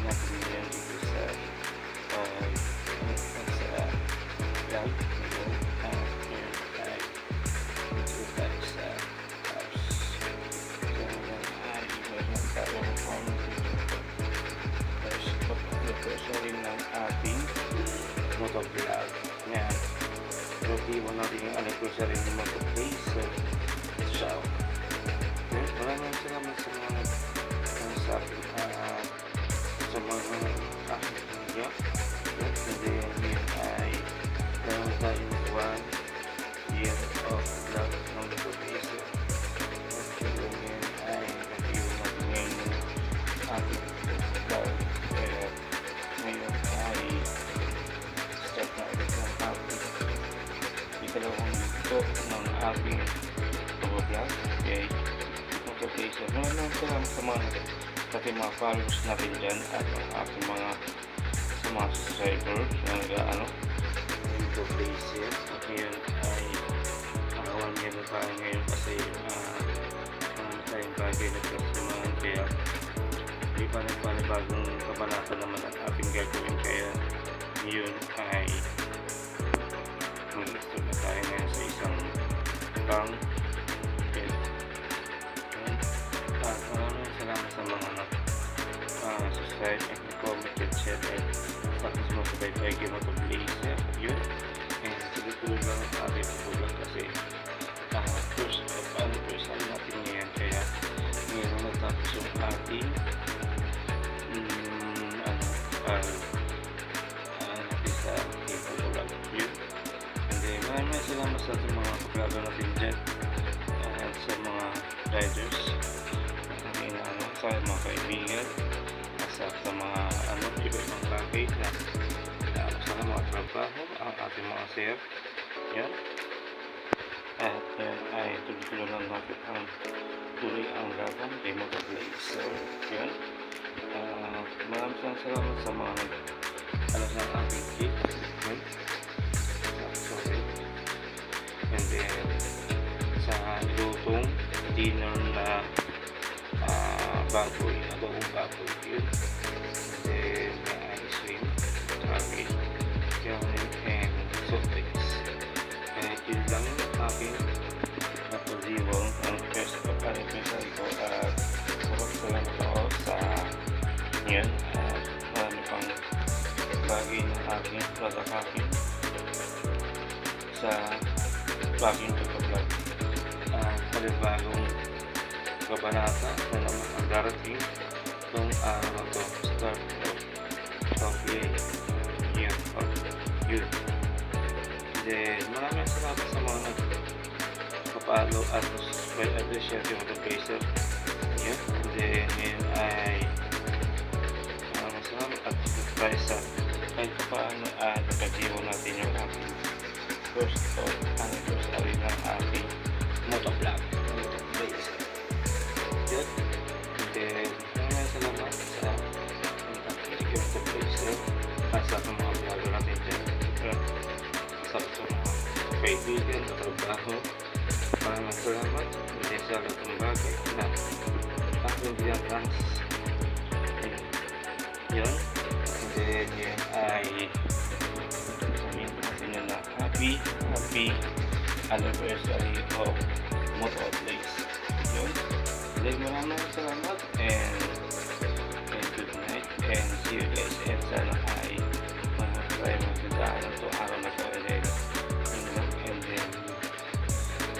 natin ngayon dito sa vlog ngayon. Ngayon ay dito tayo sa house. So ngayon ay meron tayong anniversary ng ating motovlog. Ngayon, motibo natin yung anniversary ng motovlog. So, maraming salamat sa mga nagsasabi sa mga aking video. And then yun ay meron tayong 1 year of vlog ng motovlog. And then yun ay nag-view natin ngayon yung ating vlog. Kaya ngayon ay start na ulit ng ating ikalawang video ng ating vlog. Okay, okay, so maraming salamat sa mga followers natin dyan at ang ating mga subscribers na dito places. At ngayon ay nakawan niya na tayo ngayon kasi marami tayong bagay na customer, kaya di pa nagpanibagong kabanata naman ang ating gagawin, kaya yun ay mag-start na tayo ngayon sa isang bank. Maraming salamat sa mga subscribe and comment and share at tapos mo sa Baybay Motovlog yun. And tuloy-tuloy lang ang ating vlog kasi first of anniversary natin ngayon, kaya ngayon natapos yung ating natin sa ating vlog yun. And then maraming salamat sa ating mga vlogger natin dyan at sa mga riders, sa mga kaibigan, sa mga iba-ibang bagay na sa mga trabaho, ang ating mga sir yan. At yan ay tuloy-tuloy lang natin ang tuloy ang laban kay motovlog. So yan, maraming salamat sa mga alas ng ating cake yan. Sorry. And then sa lutong dinner na baboy, adobong baboy yun. Then ice cream, traffic, yawning, and soft drinks. And yun lang yung aking napag-iwang ang first of anniversary ko. At salamat ako sa yun. At marami pang bagay ng aking pagkakakin sa bagay pagkablog. Palibagong kabanata na naman ang darating itong araw na ito, start of the year of youth. Then maraming salamat sa mga nagpapalo at subscribe at share yung motovlog yun. Then yun ay maraming salamat at subscribe sa kahit paano at nagkagiwa natin yung ating first of anniversary ng ating motovlog. Yun. Then maraming salamat sa at sa mga vlogger natin dyan, sa mga kaibigan sa trabaho. Maraming salamat hindi sa lahat ng bagay na aking ginagawa yun. And then yun ay sabihin natin yun na happy anniversary of motovlog yun. Then maraming salamat and good night and see you guys, and sana ay try magdadaan na ito araw na ito. And then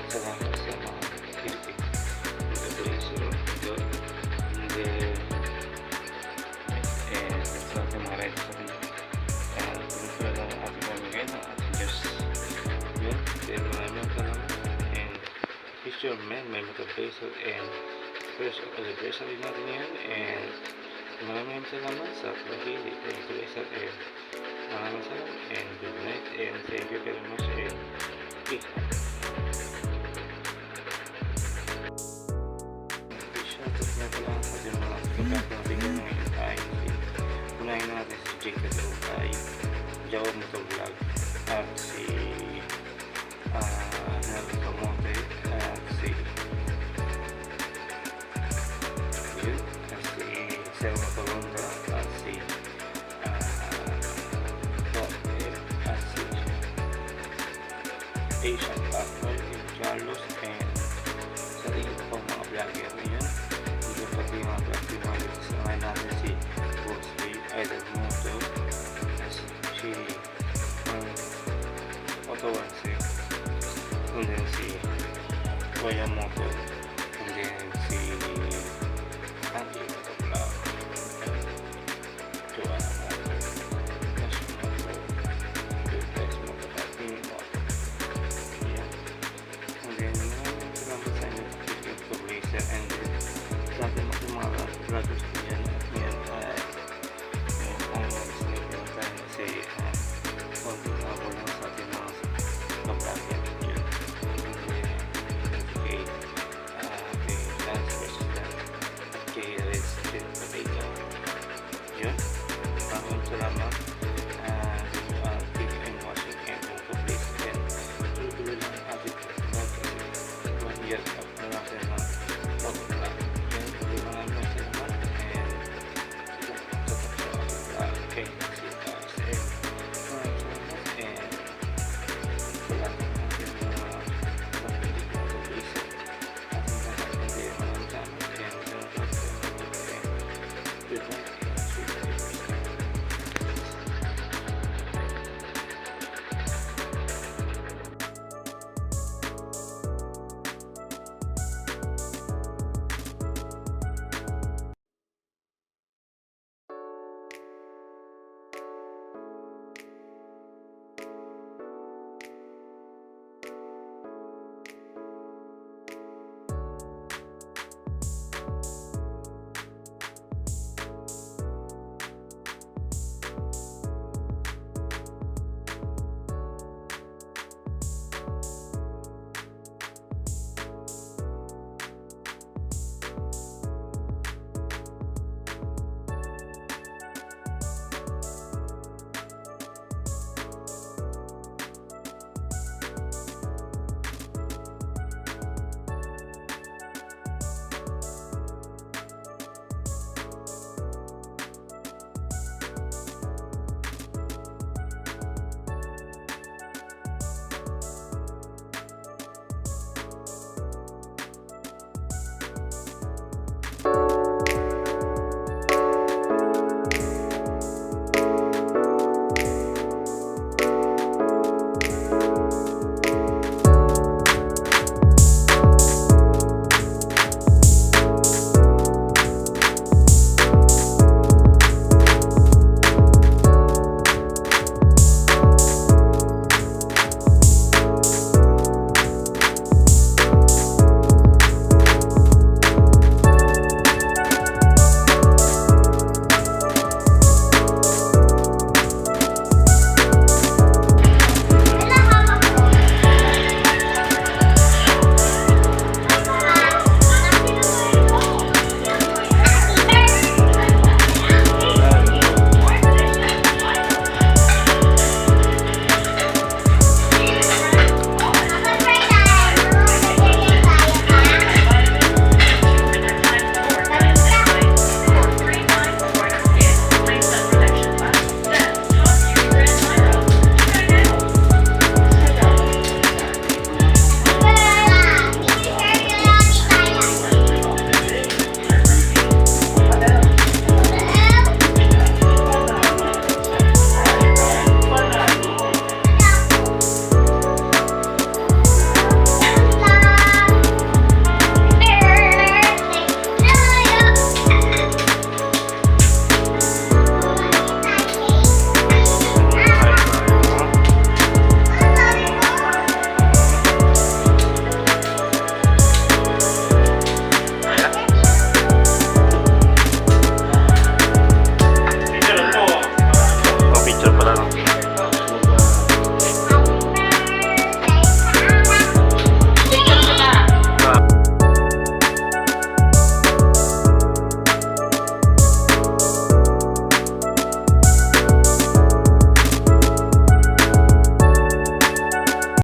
salamat sa mga kritik and then sa ating mga riders natin and tulad lang ang ating pamigay ng ating Diyos yun. Then maraming salamat and future man may motovlog and first anniversary natin yan. And maraming salamat sa pagkili and maraming salamat and good night and thank you very much and peace out. Shoutout nga pala sa ating mga kapatid ngayon ay unahin natin si Jake Pedro ay Jawa Motovlog at si Nel Camote at si yun at si Selma Colonda at si notification.